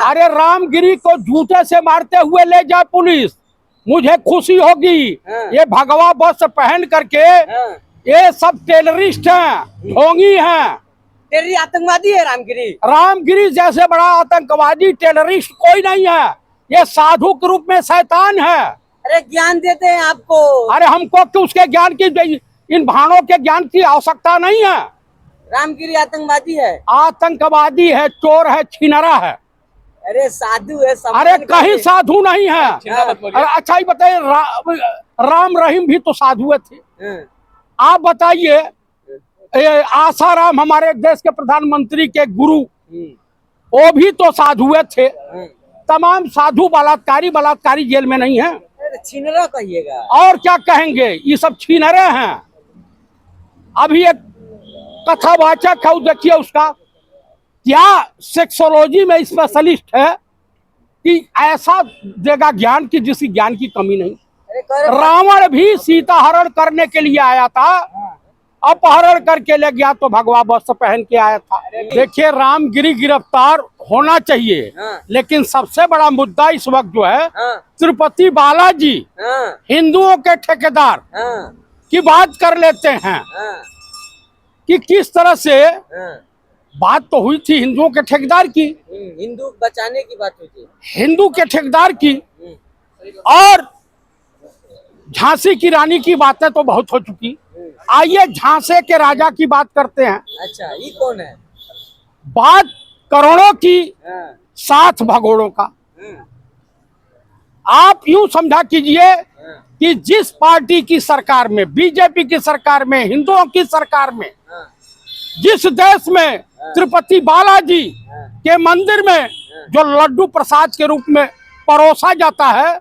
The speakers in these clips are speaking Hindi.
अरे रामगिरी को जूते से मारते हुए ले जाए पुलिस, मुझे खुशी होगी। ये भगवा वस्त्र पहन करके ये सब टेररिस्ट हैं, ढोंगी हैं, टेररी आतंकवादी है रामगिरी। रामगिरी जैसे बड़ा आतंकवादी टेररिस्ट कोई नहीं है, ये साधु के रूप में शैतान है। अरे ज्ञान देते हैं आपको। अरे हमको कि उसके ज्ञान की, इन भाणों के ज्ञान की आवश्यकता नहीं है। रामगिरी आतंकवादी है, आतंकवादी है, चोर है, छिनरा है। अरे साधु है। अरे कहीं साधु नहीं है। अरे अच्छा ही बताइए, राम रहीम भी तो साधु थे। आप बताइए, आसाराम हमारे देश के प्रधानमंत्री के गुरु, वो भी तो साधु थे। तमाम साधु बलात्कारी जेल में नहीं है। छिनरा कहिएगा और क्या कहेंगे, ये सब छिनरे हैं। अभी एक कथावाचक है, देखिए उसका क्या सेक्सोलॉजी में स्पेशलिस्ट है कि ऐसा देगा ज्ञान की जिसकी ज्ञान की कमी नहीं। रावण भी सीता हरण करने के लिए आया था, अपहरण करके ले गया तो भगवा वस्त्र पहन के आया था। देखिए रामगिरी गिरफ्तार होना चाहिए, लेकिन सबसे बड़ा मुद्दा इस वक्त जो है तिरुपति बालाजी हिंदुओं के ठेकेदार की बात कर लेते हैं कि किस तरह से बात तो हुई थी हिंदुओं के ठेकेदार की, हिंदू बचाने की बात हुई थी, हिंदू के ठेकेदार की। और झांसी की रानी की बातें तो बहुत हो चुकी। आइए झांसे के राजा की बात करते हैं। अच्छा, ये कौन है? बात करोड़ों की, 7 भगोड़ों का। आप यूं समझा कीजिए कि जिस पार्टी की सरकार में, बीजेपी की सरकार में, हिंदुओं की सरकार में, जिस देश में तिरुपति बालाजी के मंदिर में जो लड्डू प्रसाद के रूप में परोसा जाता है,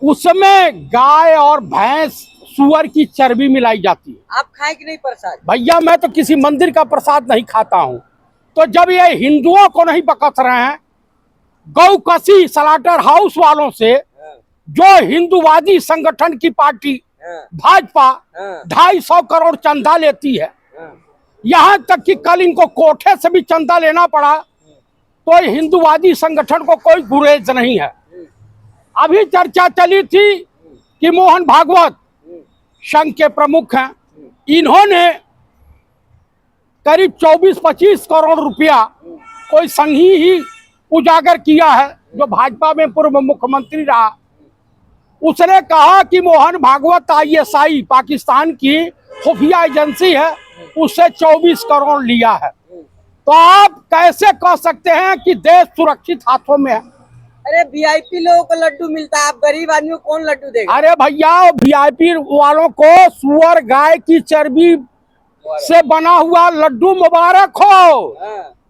उसमें गाय और भैंस, सुअर की चर्बी मिलाई जाती है। आप खाए कि नहीं प्रसाद? भैया मैं तो किसी मंदिर का प्रसाद नहीं खाता हूँ। तो जब ये हिंदुओं को नहीं बकस रहे हैं, गौकसी स्लाटर हाउस वालों से, जो हिंदूवादी संगठन की पार्टी भाजपा 250 करोड़ चंदा लेती है, यहाँ तक कि कल इनको कोठे से भी चंदा लेना पड़ा, तो हिंदूवादी संगठन को कोई गुरेज नहीं है। अभी चर्चा चली थी कि मोहन भागवत संघ के प्रमुख हैं, इन्होंने करीब 24-25 करोड़ रुपया कोई संघी ही उजागर किया है, जो भाजपा में पूर्व मुख्यमंत्री रहा। उसने कहा कि मोहन भागवत ISI पाकिस्तान की खुफिया एजेंसी है, उससे 24 करोड़ लिया है। तो आप कैसे कह सकते हैं कि देश सुरक्षित हाथों में है? अरे VIP लोगों को लड्डू मिलता है, आप गरीब आदमी को कौन लड्डू देगा? अरे भैया VIP वालों को सुअर गाय की चर्बी से बना हुआ लड्डू मुबारक हो,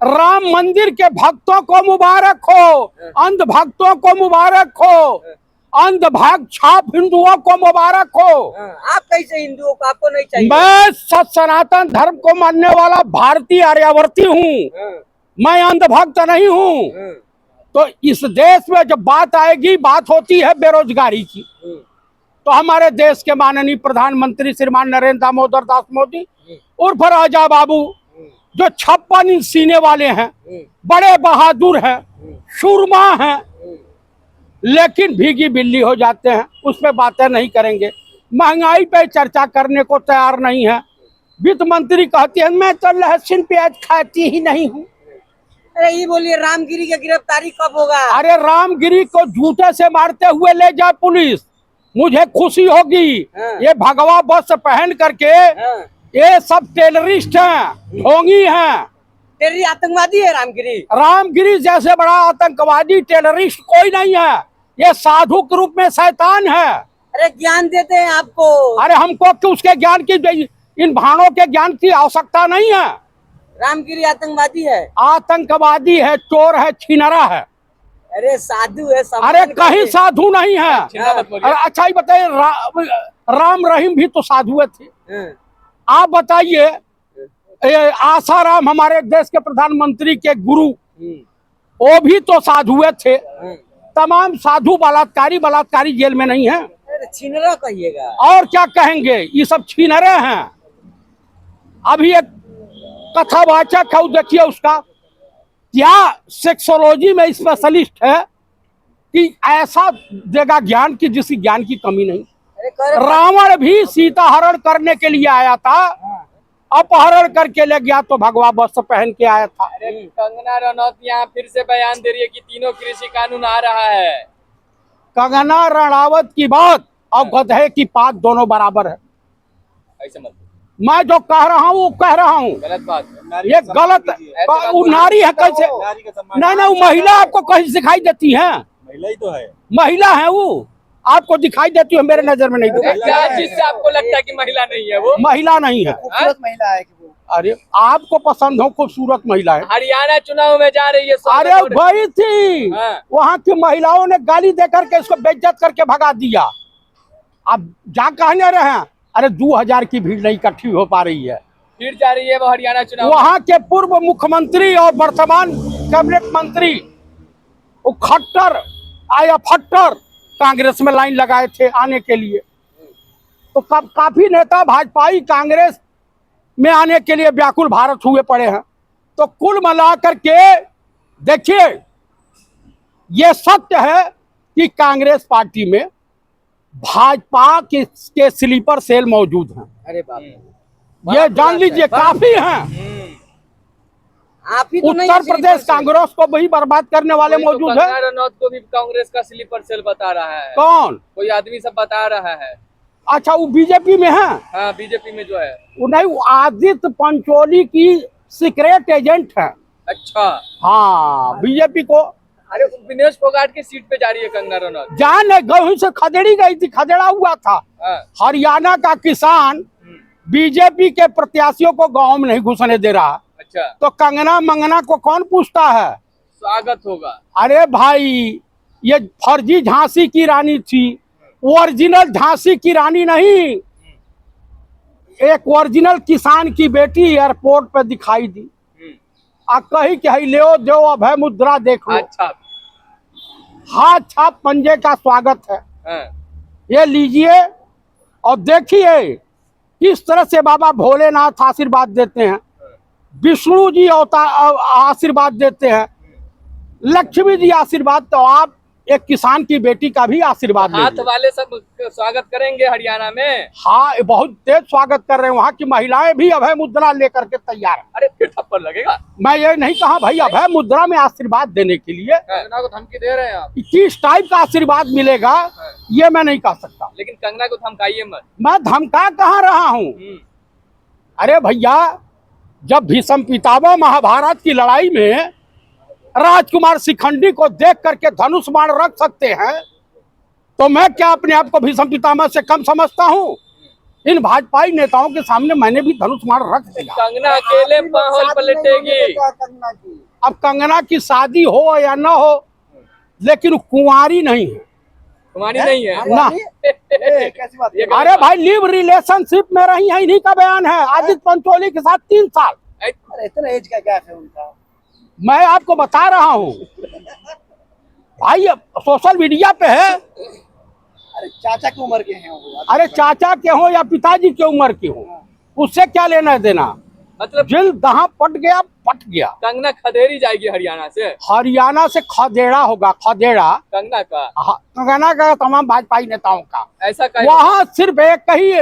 राम मंदिर के भक्तों को मुबारक हो, अंध भक्तों को मुबारक हो, अंध भाग छाप हिंदुओं को मुबारक हो। आप कैसे हिंदुओं को, आपको नहीं चाहिए? मैं सनातन धर्म को मानने वाला भारतीय आर्यावर्ती हूँ, मैं अंध भक्त नहीं हूँ। तो इस देश में जब बात आएगी, बात होती है बेरोजगारी की, तो हमारे देश के माननीय प्रधानमंत्री श्रीमान नरेंद्र दामोदर दास मोदी उर्फ राजा बाबू, जो 56 इंच सीने वाले हैं, बड़े बहादुर हैं, शूरमा हैं, लेकिन भीगी बिल्ली हो जाते हैं, उस पर बातें नहीं करेंगे। महंगाई पे चर्चा करने को तैयार नहीं है। वित्त मंत्री कहती है मैं तो लहसुन प्याज खाती ही नहीं हूँ। अरे ये बोलिए, रामगिरी की गिरफ्तारी कब होगा? अरे रामगिरी को जूते से मारते हुए ले जाए पुलिस, मुझे खुशी होगी। ये भगवा वस्त्र पहन करके ये सब टेररिस्ट हैं, ढोंगी हैं, टेररी आतंकवादी है रामगिरी। रामगिरी जैसे बड़ा आतंकवादी टेररिस्ट कोई नहीं है, ये साधु के रूप में शैतान है। अरे ज्ञान देते हैं आपको। अरे हमको कि उसके ज्ञान की, इन भाणों के ज्ञान की आवश्यकता नहीं है। रामगिरी आतंकवादी है, आतंकवादी है, चोर है, छिनरा है। अरे साधु है। अरे कहीं साधु नहीं है। अरे अच्छा ही बताइए, राम रहीम भी तो साधु थे। आप बताइए, आसाराम हमारे देश के प्रधानमंत्री के गुरु, वो भी तो साधु थे। तमाम साधु बलात्कारी जेल में नहीं है। छिनरा कहिएगा और क्या कहेंगे, ये सब छिनरे हैं। अभी एक कथावाचक है, देखिए उसका क्या सेक्सोलॉजी में स्पेशलिस्ट है कि ऐसा देगा ज्ञान की जिसकी ज्ञान की कमी नहीं। अरे कर रावण भी सीता हरण करने के लिए आया था, अपहरण करके ले गया तो भगवा वस्त्र पहन के आया था। अरे कंगना रनौत यहाँ फिर से बयान दे रही है कि तीनों कृषि कानून आ रहा है। कंगना रणावत की बात और गधे की पात दोनों बराबर है। ऐसे मत मैं जो कह रहा हूँ वो कह रहा हूँ, गलत बात है। ये गलत वो नारी है कैसे? नहीं नहीं, वो महिला आपको कहीं दिखाई देती है? महिला ही तो है। महिला है वो, आपको दिखाई देती है? मेरे नजर में नहीं दिखाई। क्या चीज से आपको लगता है कि महिला नहीं है वो? महिला नहीं है। खूबसूरत महिला है कि वो अरे आपको पसंद हो खूबसूरत महिलाएं? हरियाणा चुनाव में जा रही है अरे गई थी, हाँ। वहाँ की महिलाओं ने गाली दे करके इसको बेइज्जत करके भगा दिया। अब जा कहने रहे हैं अरे 2000 की भीड़ नहीं इकट्ठी हो पा रही है। फिर जा रही है वो हरियाणा चुनाव। वहाँ के पूर्व मुख्यमंत्री और वर्तमान कैबिनेट मंत्री वो खट्टर आया फट्टर कांग्रेस में लाइन लगाए थे आने के लिए। तो काफी नेता भाजपाई कांग्रेस में आने के लिए व्याकुल भारत हुए पड़े हैं। तो कुल मिलाकर के देखिए, ये सत्य है कि कांग्रेस पार्टी में भाजपा के स्लीपर सेल मौजूद हैं। अरे बाप रे। ये जान लीजिए काफी हैं। आप ही तो नहीं उत्तर प्रदेश कांग्रेस को भी बर्बाद करने वाले कोई तो मौजूद है। कंगना रनौत को भी कांग्रेस का स्लीपर सेल बता रहा है। कौन? कोई आदमी सब बता रहा है। अच्छा, वो बीजेपी में है? हाँ, बीजेपी में जो है। वो नहीं, वो आदित्य पंचोली की सीक्रेट एजेंट है। अच्छा। हाँ, बीजेपी को अरे विनेश फोगाट की सीट पे जा रही है कंगना रनौत। जान गई से खदेड़ी गई थी, खदेड़ा हुआ था। हाँ। हरियाणा का किसान बीजेपी के प्रत्याशियों को गांव में नहीं घुसने दे रहा। अच्छा, तो कंगना मंगना को कौन पूछता है? स्वागत होगा। अरे भाई, ये फर्जी झांसी की रानी थी, ओरिजिनल झांसी की रानी नहीं। एक ओरिजिनल किसान की बेटी एयरपोर्ट पे दिखाई दी। आ कही कि ले दो अभय मुद्रा देख लो। अच्छा। हाथ छाप पंजे का स्वागत है। हाँ। ये लीजिए और देखिए किस तरह से बाबा भोलेनाथ आशीर्वाद देते हैं, विष्णु जी आशीर्वाद देते हैं, लक्ष्मी जी आशीर्वाद, तो आप एक किसान की बेटी का भी आशीर्वाद हाथ लीजिए। वाले सब स्वागत करेंगे हरियाणा में। हाँ, ये बहुत तेज स्वागत कर रहे हैं। वहाँ की महिलाएं भी अभय मुद्रा लेकर के तैयार हैं। अरे फिर थप्पड़ लगेगा। मैं ये नहीं कहा भाई, अभय मुद्रा में आशीर्वाद देने के लिए कंगना को धमकी दे रहे हैं आप। किस टाइप का आशीर्वाद मिलेगा ये मैं नहीं कह सकता। लेकिन कंगना को धमकाइए मत। मैं धमका कहाँ रहा हूँ? अरे भैया, जब भीष्म पितामह महाभारत की लड़ाई में राजकुमार शिखंडी को देख करके धनुष बाण रख सकते हैं, तो मैं क्या अपने आप को भीष्म पितामह से कम समझता हूँ? इन भाजपाई नेताओं के सामने मैंने भी धनुष बाण रख दिया। कंगना अकेले माहौल पलटेगी। कंगना की अब कंगना की शादी हो या न हो, लेकिन कुंवारी नहीं है तुम्हारी नहीं है ना। कैसी बात है? अरे भाई, लिव रिलेशनशिप में रही है, इन्हीं का बयान है। आदित्य पंचोली के साथ 3 साल। अरे इतना एज का गैप है उनका। मैं आपको बता रहा हूँ भाई, सोशल मीडिया पे है। अरे चाचा की उम्र के हैं वो। अरे चाचा के हो या पिताजी की उम्र के हो, उससे क्या लेना देना? मतलब दिल दहाँ पट गया, पट गया। कंगना खदेड़ी जाएगी हरियाणा से। हरियाणा से खदेड़ा होगा, खदेड़ा कंगना का कंगना का, तमाम भाजपाई नेताओं का। ऐसा कहीं वहाँ सिर्फ एक ही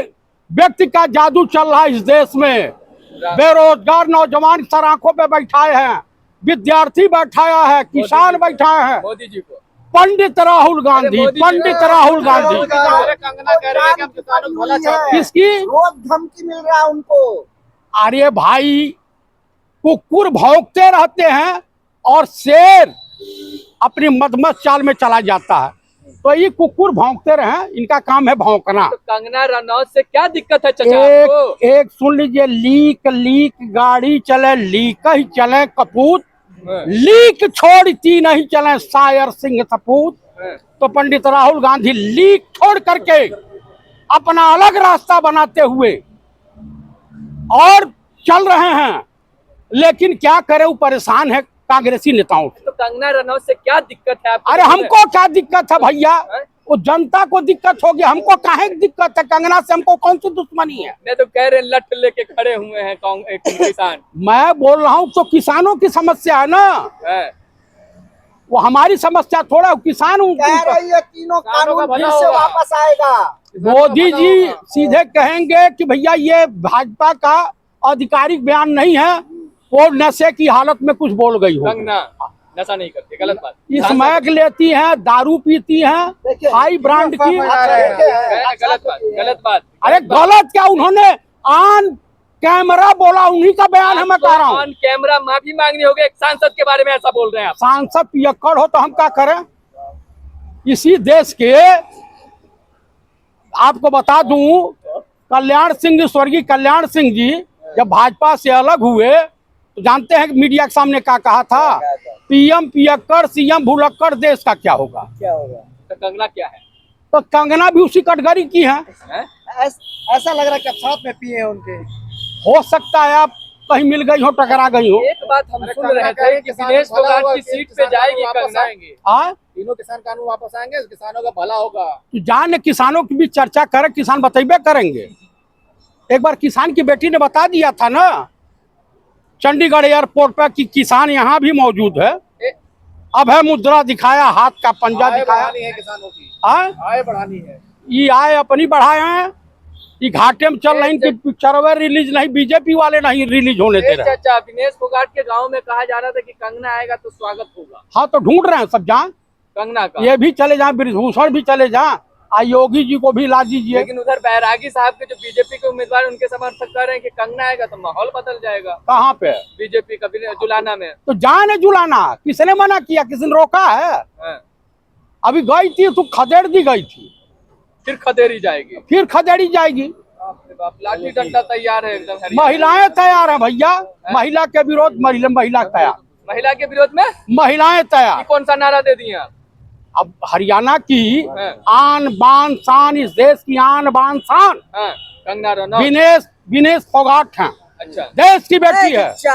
व्यक्ति का जादू चल रहा है इस देश में। बेरोजगार नौजवान सर आंखों पे बैठाए हैं, विद्यार्थी बैठाया है, किसान बैठाए हैं। मोदी जी को। पंडित राहुल गांधी, मोदी जी- पंडित राहुल गांधी। अरे कंगना कह रही है कि हम किसानों को भला चाहते हैं। किसकी? रोज धमकी मिल रहा है उनको। अरे भाई, कुकुर भौंकते रहते हैं और शेर अपनी मदमस्त चाल में चला जाता है। तो ये कुकुर भौंकते रहे, इनका काम है भौंकना। तो कंगना रनौत से क्या दिक्कत है चाचा आपको? एक सुन लीजिए, लीक गाड़ी चले, लीक ही चले कपूत, लीक छोड़ती नहीं चले शायर सिंह सपूत। तो पंडित राहुल गांधी लीक छोड़ करके अपना अलग रास्ता बनाते हुए और चल रहे हैं, लेकिन क्या करे, वो परेशान है कांग्रेसी नेताओं से। तो कंगना रनौत से क्या दिक्कत है आपको? अरे हमको क्या दिक्कत है भैया? वो जनता को दिक्कत होगी, हमको काहे की दिक्कत है? कंगना से हमको कौन सी दुश्मनी है? नहीं तो कह रहे हैं लट लेके खड़े हुए हैं एक किसान मैं बोल रहा हूँ तो किसानों की समस्या है ना, है। वो हमारी समस्या थोड़ा, किसान कह रही है तीनों कानून फिर से वापस आएगा। मोदी जी सीधे कहेंगे कि भैया ये भाजपा का आधिकारिक बयान नहीं है, वो नशे की हालत में कुछ बोल गई हो। कंगना नशा नहीं करती, गलत बात। स्मैक लेती हैं, दारू पीती हैं, हाई ब्रांड की। गलत बात, गलत बात। अरे गलत क्या, उन्होंने ऑन कैमरा बोला, उन्हीं का बयान है, मैं कह रहा हूँ। ऑन कैमरा माफी मांगनी होगी, एक सांसद के बारे में ऐसा बोल रहे हैं आप। सांसद पियक्कड़ हो तो हम क्या करें? इसी देश के आपको बता दूं, कल्याण सिंह जी, स्वर्गीय कल्याण सिंह जी जब भाजपा से अलग हुए तो जानते हैं कि मीडिया के सामने क्या कहा था? पीएम पियक्कड़, सीएम भुलक्कड़, देश का क्या होगा? क्या होगा? तो कंगना क्या है? तो कंगना भी उसी कैटेगरी की है। ऐसा लग रहा है कि आप साथ में पिए हैं उनके। हो सकता है आप कहीं मिल गई हो, टकरा गई हो। एक बात हम सुन रहे थे कि दिनेश फोगाट की सीट पे जाएगी कंगना। हाँ, तीनों किसान कानून वापस आएंगे, किसानों का भला होगा। तो जान किसानों की भी चर्चा करें, किसान बतेबे करेंगे। एक बार किसान की बेटी ने बता दिया था ना चंडीगढ़ एयरपोर्ट पर कि किसान यहाँ भी मौजूद है। अब है मुद्रा दिखाया, हाथ का पंजा आय दिखाया। बढ़ानी है किसानों की, हाँ? आय बढ़ानी है। ये आय अपनी बढ़ाए हैं, ये घाटे में चल रही, पिक्चर रिलीज नहीं, बीजेपी वाले नहीं रिलीज होने दे रहे। चाचा, दिनेश फोगाट के गांव में कहा जा रहा था कि कंगना आएगा तो स्वागत होगा। हाँ, तो ढूंढ रहे हैं सब जहाँ, कंगना का। ये भी चले जाए, ब्रिजभूषण भी चले जाए, योगी जी को भी ला दीजिए। लेकिन उधर बैरागी साहब के जो बीजेपी के उम्मीदवार उनके समर्थक कह रहे हैं कि कंगना आएगा तो माहौल बदल जाएगा। कहाँ पे? बीजेपी का जुलाना में। तो जाने जुलाना, किसने मना किया? किसने रोका है? हाँ। अभी गई थी तो खदेड़ दी गई थी, फिर खदेड़ी जाएगी। फिर खदेड़ी जाएगी। बाप रे बाप, लाठी डंडा तैयार है एकदम। महिलाएं तैयार है भैया, महिला के विरोध महिला तैयार, महिला के विरोध में महिलाएं तैयार। कौन सा नारा दे दिए आप? अब हरियाणा की हाँ। आन बान शान, इस देश की आन बान शान हाँ, कंगना रनौत। दिनेश फोगाट हैं, अच्छा, देश की बेटी है। अच्छा,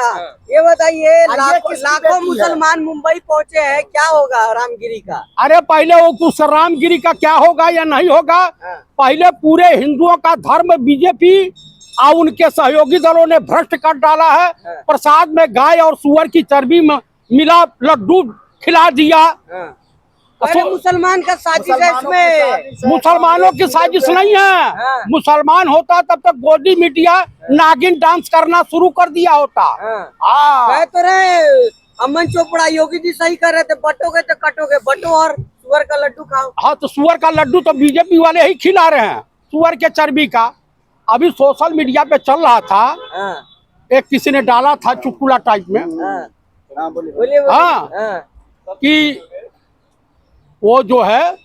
ये बताइए, लाखों मुसलमान मुंबई पहुंचे हैं, क्या होगा रामगिरी का? अरे पहले वो कुछ रामगिरी का क्या होगा या नहीं होगा, पहले पूरे हिंदुओं का धर्म बीजेपी और उनके सहयोगी दलों ने भ्रष्ट कर डाला है। प्रसाद में गाय और सुअर की चर्बी में मिला लड्डू खिला दिया। अरे मुसलमान का साजिश है इसमें। मुसलमानों की साजिश नहीं है। मुसलमान होता तब तक गोदी मीडिया नागिन डांस करना शुरू कर दिया होता। कह तो रहे अमन चोपड़ा, योगी जी सही कर रहे थे, बटोगे तो कटोगे, बटो और सुअर का लड्डू खाओ। हाँ, तो सुअर का लड्डू तो बीजेपी वाले ही खिला रहे हैं, सुअर के चर्बी का। अभी सोशल मीडिया पे चल रहा था, एक किसी ने डाला था चुटकुला टाइप में, हाँ, कि वो जो है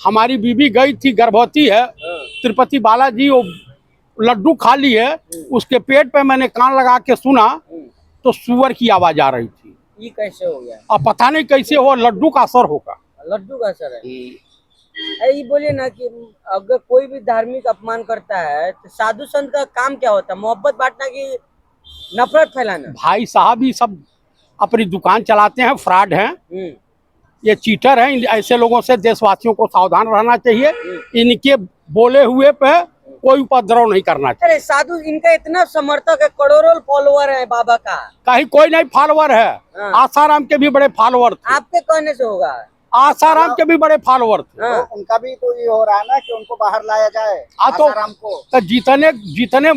हमारी बीबी गई थी, गर्भवती है, तिरुपति बालाजी, वो लड्डू खा ली है, उसके पेट पे मैंने कान लगा के सुना तो सुअर की आवाज आ रही थी। ये कैसे हो गया? अब पता नहीं कैसे हो, लड्डू का असर होगा। लड्डू का असर है। ये बोलिए ना कि अगर कोई भी धार्मिक अपमान करता है तो साधु संत का काम क्या होता है? मोहब्बत बांटना की नफरत फैलाना? भाई साहब, ये सब अपनी दुकान चलाते हैं, फ्रॉड हैं, ये चीटर हैं। ऐसे लोगों से देशवासियों को सावधान रहना चाहिए। इनके बोले हुए पे कोई उपद्रव नहीं करना चाहिए। अरे साधु, इनका इतना समर्थक है, करोड़ों फॉलोवर है बाबा का। कहीं कोई नहीं फॉलोवर है। आसाराम के भी बड़े फॉलोवर थे। आपके कहने से होगा? आसाराम के भी बड़े फॉलोवर थे। तो उनका भी तो ये हो रहा है ना कि उनको बाहर लाया जाए। आसाराम को तो जितने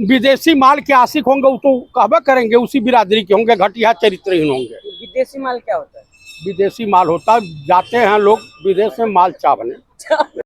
विदेशी माल के आशिक होंगे वो तो कहबे करेंगे उसी बिरादरी के होंगे, घटिया चरित्रहीन होंगे। विदेशी माल क्या होता है? विदेशी माल होता है, जाते हैं लोग विदेश में माल चावने।